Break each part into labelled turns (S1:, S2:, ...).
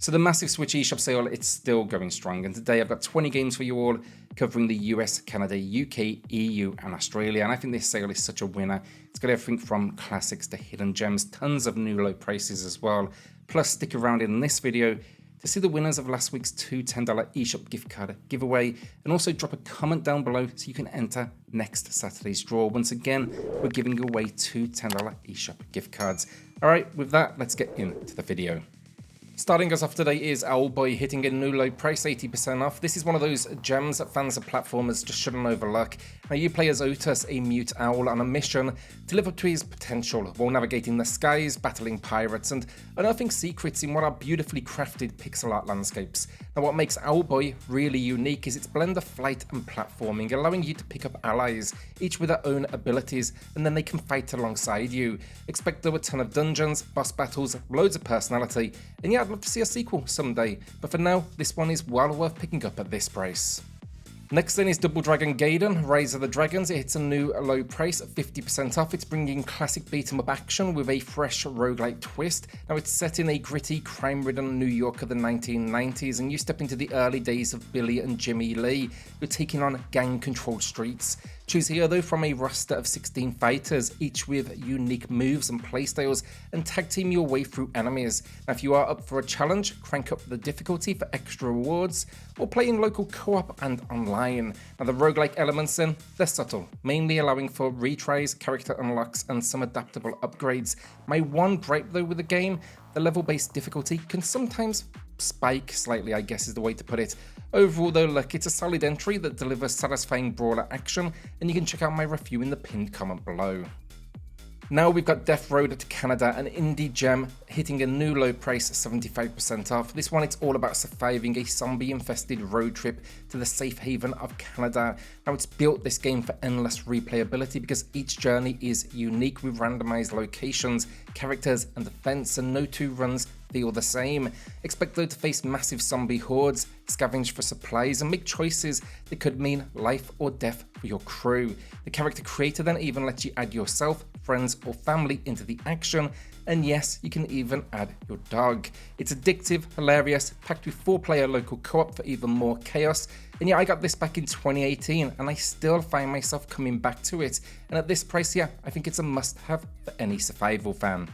S1: So the massive Switch eShop sale, it's still going strong, and today I've got 20 games for you all covering the US, Canada, UK, EU and Australia, and I think this sale is such a winner. It's got everything from classics to hidden gems, tons of new low prices as well. Plus stick around in this video to see the winners of last week's two $10 eShop gift card giveaway, and also drop a comment down below so you can enter next Saturday's draw. Once again, we're giving away two $10 eShop gift cards. Alright, with that, let's get into the video. Starting us off today is Owlboy hitting a new low price, 80% off. This is one of those gems that fans of platformers just shouldn't overlook. Now you play as Otis, a mute owl, on a mission to live up to his potential while navigating the skies, battling pirates, and unearthing secrets in what are beautifully crafted pixel art landscapes. Now what makes Owlboy really unique is its blend of flight and platforming, allowing you to pick up allies, each with their own abilities, and then they can fight alongside you. Expect though a ton of dungeons, boss battles, loads of personality, and yeah, I'd love to see a sequel someday, but for now, this one is well worth picking up at this price. Next then is Double Dragon Gaiden, Rise of the Dragons. It hits a new low price at 50% off. It's bringing classic beat-em-up action with a fresh roguelike twist. Now it's set in a gritty, crime-ridden New York of the 1990s, and you step into the early days of Billy and Jimmy Lee. You're taking on gang-controlled streets. Choose here though from a roster of 16 fighters, each with unique moves and playstyles, and tag team your way through enemies. Now if you are up for a challenge, crank up the difficulty for extra rewards, or play in local co-op and online. Now the roguelike elements then, they're subtle, mainly allowing for retries, character unlocks, and some adaptable upgrades. My one gripe though with the game, the level-based difficulty can sometimes spike slightly, I guess is the way to put it. Overall though, look, it's a solid entry that delivers satisfying brawler action, and you can check out my review in the pinned comment below. Now we've got Death Road to Canada, an indie gem hitting a new low price, 75% off. This one, it's all about surviving a zombie-infested road trip to the safe haven of Canada. Now it's built this game for endless replayability because each journey is unique with randomized locations, characters and events, and no two runs feel the same. Expect though to face massive zombie hordes, scavenge for supplies, and make choices that could mean life or death for your crew. The character creator then even lets you add yourself, friends or family into the action, and yes, you can even add your dog. It's addictive, hilarious, packed with 4-player local co-op for even more chaos, and yeah, I got this back in 2018 and I still find myself coming back to it, and at this price, yeah, I think it's a must-have for any survival fan.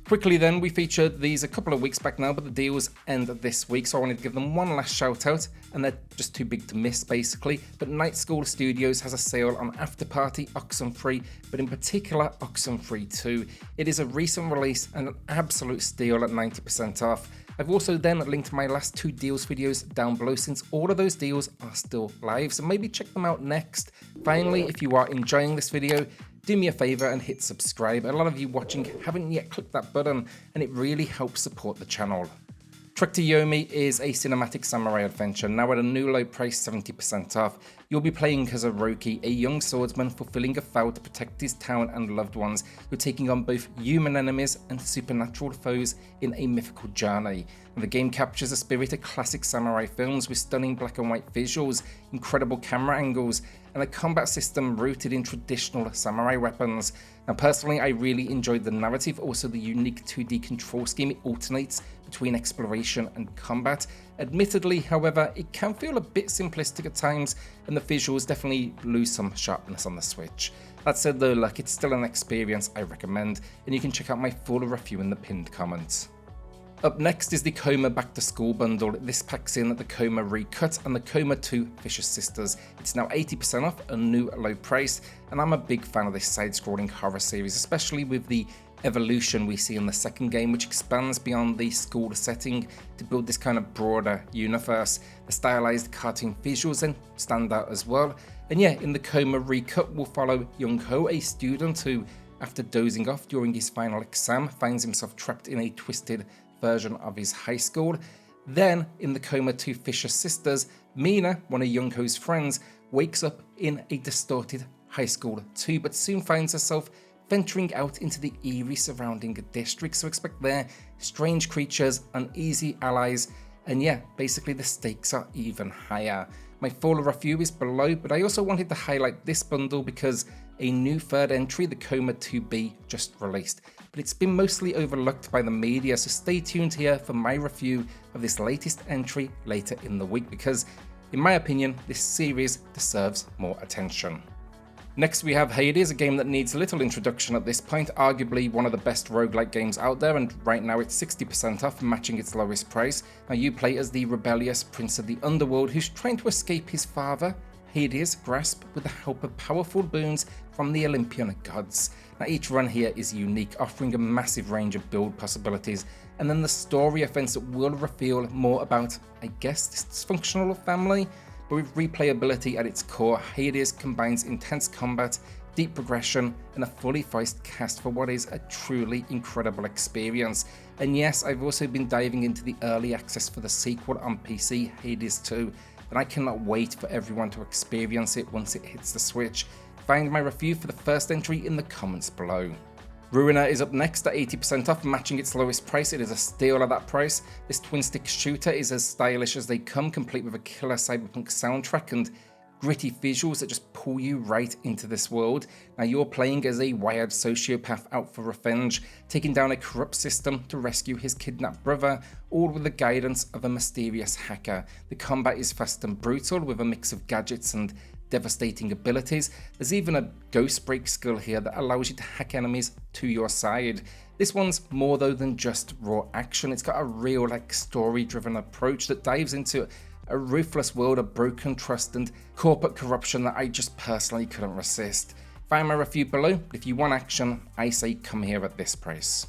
S1: Quickly then, we featured these a couple of weeks back now, but the deals end this week, so I wanted to give them one last shout out, and they're just too big to miss basically. But Night School Studios has a sale on Afterparty, Oxenfree, but in particular Oxenfree 2. It is a recent release and an absolute steal at 90% off. I've also then linked my last two deals videos down below since all of those deals are still live, so maybe check them out next. Finally, if you are enjoying this video, do me a favor and hit subscribe. A lot of you watching haven't yet clicked that button, and it really helps support the channel. Trek to Yomi is a cinematic samurai adventure, now at a new low price, 70% off. You'll be playing as a young swordsman fulfilling a vow to protect his town and loved ones. You're taking on both human enemies and supernatural foes in a mythical journey. And the game captures the spirit of classic samurai films with stunning black and white visuals, incredible camera angles, and a combat system rooted in traditional samurai weapons. Now personally, I really enjoyed the narrative, also the unique 2D control scheme. It alternates between exploration and combat. Admittedly, however, it can feel a bit simplistic at times, and the visuals definitely lose some sharpness on the Switch. That said though, look, it's still an experience I recommend, and you can check out my full review in the pinned comments. Up next is the Coma Back to School bundle. This packs in the Coma Recut and the Coma 2 Vicious Sisters. It's now 80% off, a new low price, and I'm a big fan of this side-scrolling horror series, especially with the evolution we see in the second game, which expands beyond the school setting to build this kind of broader universe. The stylized cartoon visuals then stand out as well. And yeah, in the Coma Recut, we'll follow Young Ho, a student who, after dozing off during his final exam, finds himself trapped in a twisted version of his high school. Then, in the Coma 2 Vicious Sisters, Mina, one of Young Ho's friends, wakes up in a distorted high school too, but soon finds herself venturing out into the eerie surrounding district, so expect there strange creatures, uneasy allies, and yeah, basically the stakes are even higher. My full review is below, but I also wanted to highlight this bundle because a new third entry, the Coma 2B, just released. but it's been mostly overlooked by the media, so stay tuned here for my review of this latest entry later in the week, because in my opinion, this series deserves more attention. Next we have Hades, a game that needs little introduction at this point, arguably one of the best roguelike games out there, and right now it's 60% off, matching its lowest price. Now you play as the rebellious prince of the underworld who's trying to escape his father, Hades' grasp, with the help of powerful boons from the Olympian gods. Now each run here is unique, offering a massive range of build possibilities, and then the story events that will reveal more about, I guess, this dysfunctional family. But with replayability at its core, Hades combines intense combat, deep progression, and a fully voiced cast for what is a truly incredible experience. And yes, I've also been diving into the early access for the sequel on PC, Hades 2, and I cannot wait for everyone to experience it once it hits the Switch. Find my review for the first entry in the comments below. Ruiner is up next at 80% off, matching its lowest price. It is a steal at that price. This twin-stick shooter is as stylish as they come, complete with a killer cyberpunk soundtrack and gritty visuals that just pull you right into this world. Now you're playing as a wired sociopath out for revenge, taking down a corrupt system to rescue his kidnapped brother, all with the guidance of a mysterious hacker. The combat is fast and brutal with a mix of gadgets and devastating abilities. There's even a ghost break skill here that allows you to hack enemies to your side. This one's more though than just raw action. It's got a real story driven approach that dives into a ruthless world of broken trust and corporate corruption that I just personally couldn't resist. Find my review below. If you want action, I say come here at this price.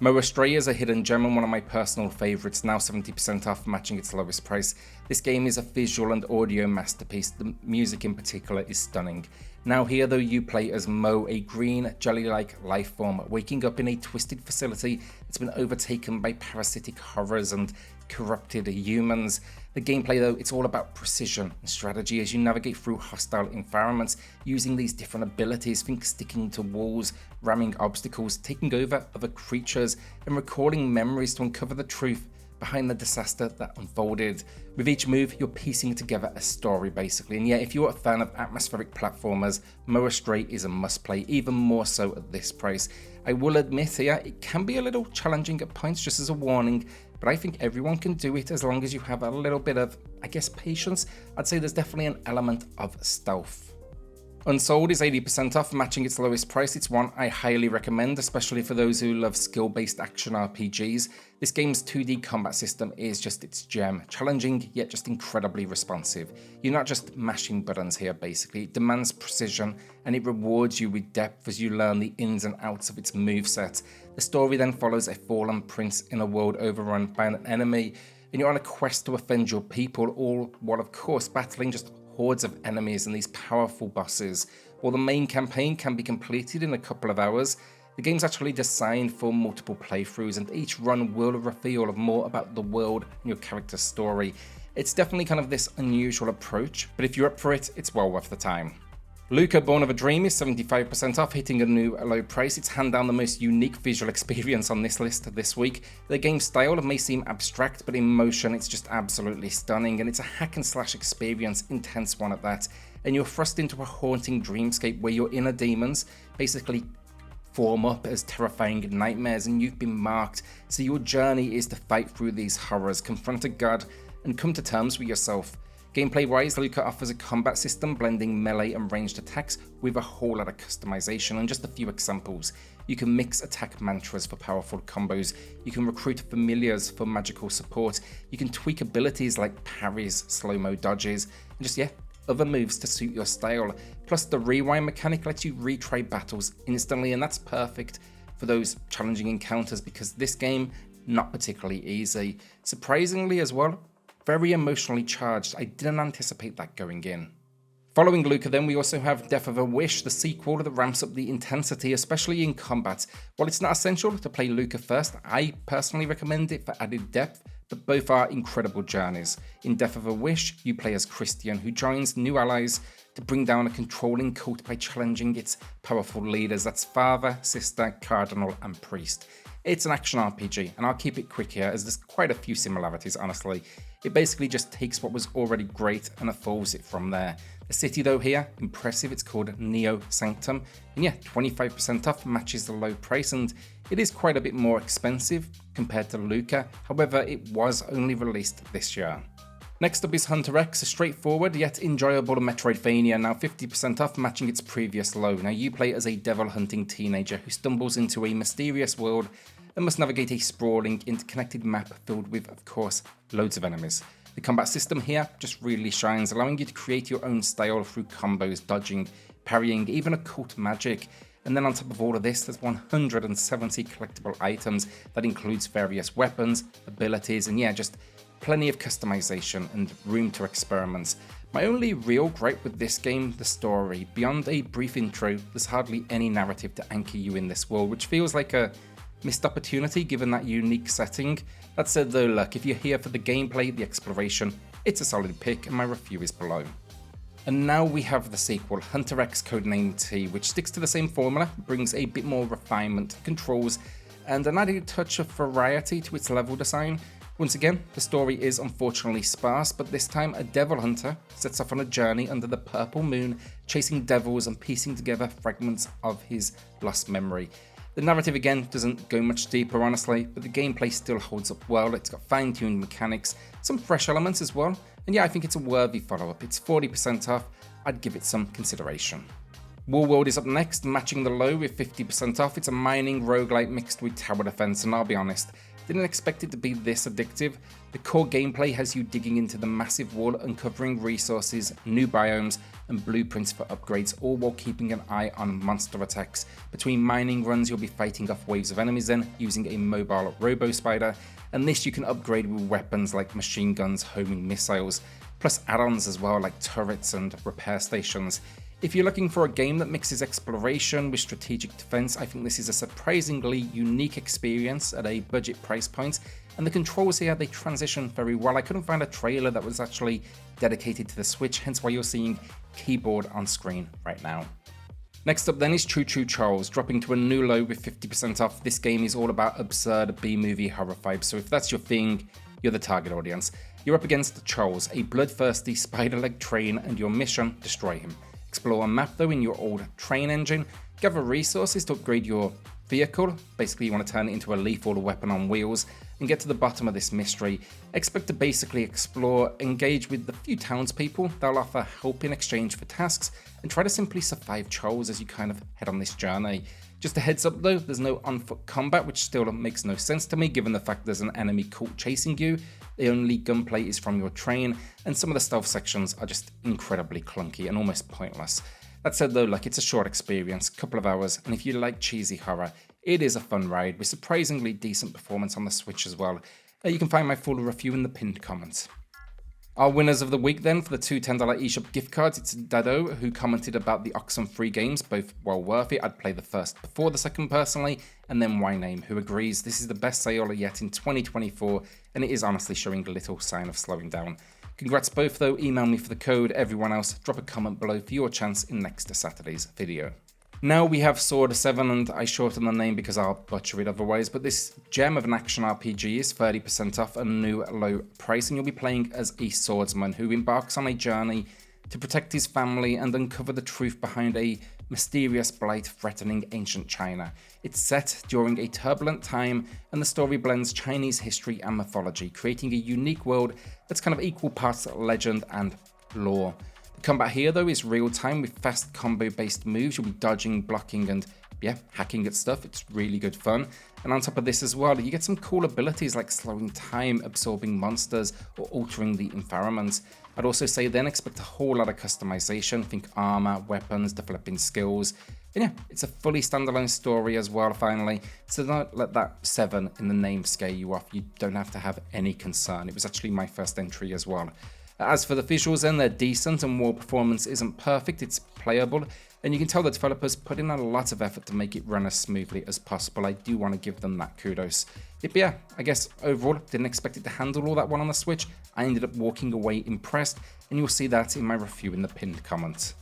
S1: Astray is a hidden gem and one of my personal favourites, now 70% off, matching its lowest price. This game is a visual and audio masterpiece. The music in particular is stunning. Now here though, you play as Mo, a green jelly-like life form waking up in a twisted facility that's been overtaken by parasitic horrors and corrupted humans. The gameplay though, it's all about precision and strategy as you navigate through hostile environments using these different abilities. Think sticking to walls, ramming obstacles, taking over other creatures, and recalling memories to uncover the truth behind the disaster that unfolded. With each move, you're piecing together a story basically, and yeah, if you're a fan of atmospheric platformers, Astray is a must-play, even more so at this price. I will admit here, it can be a little challenging at points, just as a warning, but I think everyone can do it as long as you have a little bit of, I guess, patience. I'd say there's definitely an element of stealth. Unsouled is 80% off, matching its lowest price. It's one I highly recommend, especially for those who love skill-based action RPGs. This game's 2D combat system is just its gem, challenging yet just incredibly responsive. You're not just mashing buttons here basically, it demands precision and it rewards you with depth as you learn the ins and outs of its moveset. The story then follows a fallen prince in a world overrun by an enemy, and you're on a quest to avenge your people, all while of course battling just hordes of enemies and these powerful bosses. While the main campaign can be completed in a couple of hours, the game's actually designed for multiple playthroughs, and each run will reveal more about the world and your character's story. It's definitely kind of this unusual approach, but if you're up for it, it's well worth the time. Lucah, Born of a Dream is 75% off, hitting a new low price. It's hand down the most unique visual experience on this list this week. The game's style may seem abstract, but in motion it's just absolutely stunning, and it's a hack and slash experience, intense one at that. And you're thrust into a haunting dreamscape where your inner demons basically form up as terrifying nightmares, and you've been marked. So your journey is to fight through these horrors, confront a god, and come to terms with yourself. Gameplay-wise, Lucah offers a combat system blending melee and ranged attacks with a whole lot of customization, and just a few examples. You can mix attack mantras for powerful combos, you can recruit familiars for magical support, you can tweak abilities like parries, slow-mo dodges, and just other moves to suit your style. Plus the rewind mechanic lets you retry battles instantly, and that's perfect for those challenging encounters because this game, not particularly easy. Surprisingly as well, very emotionally charged. I didn't anticipate that going in. Following Lucah then, we also have Death of a Wish, the sequel that ramps up the intensity, especially in combat. While it's not essential to play Lucah first, I personally recommend it for added depth, but both are incredible journeys. In Death of a Wish, you play as Christian, who joins new allies to bring down a controlling cult by challenging its powerful leaders. That's father, sister, cardinal, and priest. It's an action RPG, and I'll keep it quick here as there's quite a few similarities, honestly. It basically just takes what was already great and evolves it from there. The city though here, impressive, it's called Neo Sanctum, and yeah, 25% off matches the low price, and it is quite a bit more expensive compared to Lucah, however it was only released this year. Next up is HunterX, a straightforward yet enjoyable Metroidvania, now 50% off, matching its previous low. Now you play as a devil hunting teenager who stumbles into a mysterious world and must navigate a sprawling, interconnected map filled with, of course, loads of enemies. The combat system here just really shines, allowing you to create your own style through combos, dodging, parrying, even occult magic. And then on top of all of this, there's 170 collectible items that includes various weapons, abilities, and yeah, just plenty of customization and room to experiment. My only real gripe with this game, the story. Beyond a brief intro, there's hardly any narrative to anchor you in this world, which feels like a missed opportunity given that unique setting. That said though, look, if you're here for the gameplay, the exploration, it's a solid pick and my review is below. And now we have the sequel, HunterX Codename T, which sticks to the same formula, brings a bit more refinement, controls, and an added touch of variety to its level design. Once again, the story is unfortunately sparse, but this time a devil hunter sets off on a journey under the purple moon, chasing devils and piecing together fragments of his lost memory. The narrative again doesn't go much deeper honestly, but the gameplay still holds up well. It's got fine-tuned mechanics, some fresh elements as well, and yeah, I think it's a worthy follow-up. It's 40% off, I'd give it some consideration. Warworld is up next, matching the low with 50% off. It's a mining roguelite mixed with tower defense, and I'll be honest, didn't expect it to be this addictive. The core gameplay has you digging into the massive wall, uncovering resources, new biomes, and blueprints for upgrades, all while keeping an eye on monster attacks. Between mining runs, you'll be fighting off waves of enemies then, using a mobile robo spider, and this you can upgrade with weapons like machine guns, homing missiles, plus add-ons as well like turrets and repair stations. If you're looking for a game that mixes exploration with strategic defense, I think this is a surprisingly unique experience at a budget price point, and the controls here, they transition very well. I couldn't find a trailer that was actually dedicated to the Switch, hence why you're seeing keyboard on screen right now. Next up then is Choo Charles, dropping to a new low with 50% off. This game is all about absurd B-movie horror vibes, so if that's your thing, you're the target audience. You're up against Charles, a bloodthirsty spider-leg train, and your mission, destroy him. Explore a map though in your old train engine, gather resources to upgrade your vehicle, basically you want to turn it into a lethal weapon on wheels, and get to the bottom of this mystery. Expect to basically explore, engage with the few townspeople, they'll offer help in exchange for tasks, and try to simply survive Charles as you kind of head on this journey. Just a heads up though, there's no on-foot combat, which still makes no sense to me given the fact there's an enemy cult chasing you. The only gunplay is from your train, and some of the stealth sections are just incredibly clunky and almost pointless. That said though, like it's a short experience, couple of hours, and if you like cheesy horror, it is a fun ride with surprisingly decent performance on the Switch as well. You can find my full review in the pinned comments. Our winners of the week then for the two $10 eShop gift cards, it's Dado who commented about the Oxenfree games, both well worth it. I'd play the first before the second personally, and then Yname who agrees this is the best sale yet in 2024 and it is honestly showing little sign of slowing down. Congrats both though, email me for the code, everyone else drop a comment below for your chance in next Saturday's video. Now we have Sword 7, and I shorten the name because I'll butcher it otherwise, but this gem of an action RPG is 30% off a new low price, and you'll be playing as a swordsman who embarks on a journey to protect his family and uncover the truth behind a mysterious blight threatening ancient China. It's set during a turbulent time, and the story blends Chinese history and mythology, creating a unique world that's kind of equal parts legend and lore. The combat here though is real time with fast combo based moves. You'll be dodging, blocking and yeah, hacking at stuff. It's really good fun. And on top of this as well, you get some cool abilities like slowing time, absorbing monsters or altering the environment. I'd also say then expect a whole lot of customization, think armor, weapons, developing skills. And yeah, it's a fully standalone story as well finally, so don't let that 7 in the name scare you off. You don't have to have any concern. It was actually my first entry as well. As for the visuals then, they're decent and while performance isn't perfect, it's playable, and you can tell the developers put in a lot of effort to make it run as smoothly as possible. I do want to give them that kudos. But yeah, I guess overall, didn't expect it to handle all that well on the Switch. I ended up walking away impressed, and you'll see that in my review in the pinned comment.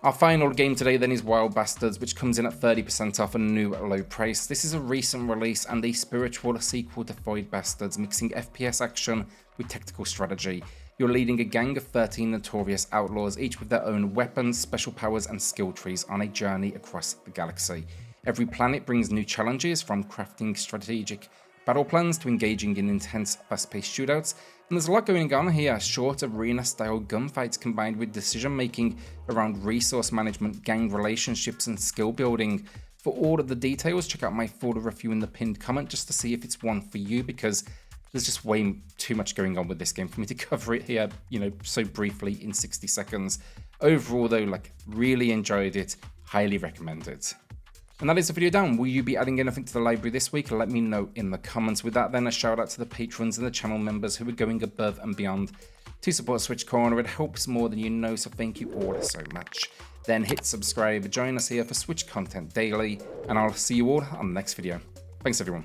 S1: Our final game today then is Wild Bastards, which comes in at 30% off a new low price. This is a recent release and a spiritual sequel to Void Bastards, mixing FPS action with tactical strategy. You're leading a gang of 13 notorious outlaws, each with their own weapons, special powers and skill trees on a journey across the galaxy. Every planet brings new challenges, from crafting strategic battle plans to engaging in intense, fast-paced shootouts, and there's a lot going on here. Short arena-style gunfights combined with decision-making around resource management, gang relationships, and skill building. For all of the details, check out my full review in the pinned comment just to see if it's one for you, because there's just way too much going on with this game for me to cover it here, so briefly in 60 seconds. Overall, though, really enjoyed it. Highly recommend it. And that is the video done. Will you be adding anything to the library this week? Let me know in the comments. With that, then, a shout out to the patrons and the channel members who are going above and beyond to support SwitchCorner. It helps more than you know, so thank you all so much. Then hit subscribe, join us here for Switch content daily, and I'll see you all on the next video. Thanks, everyone.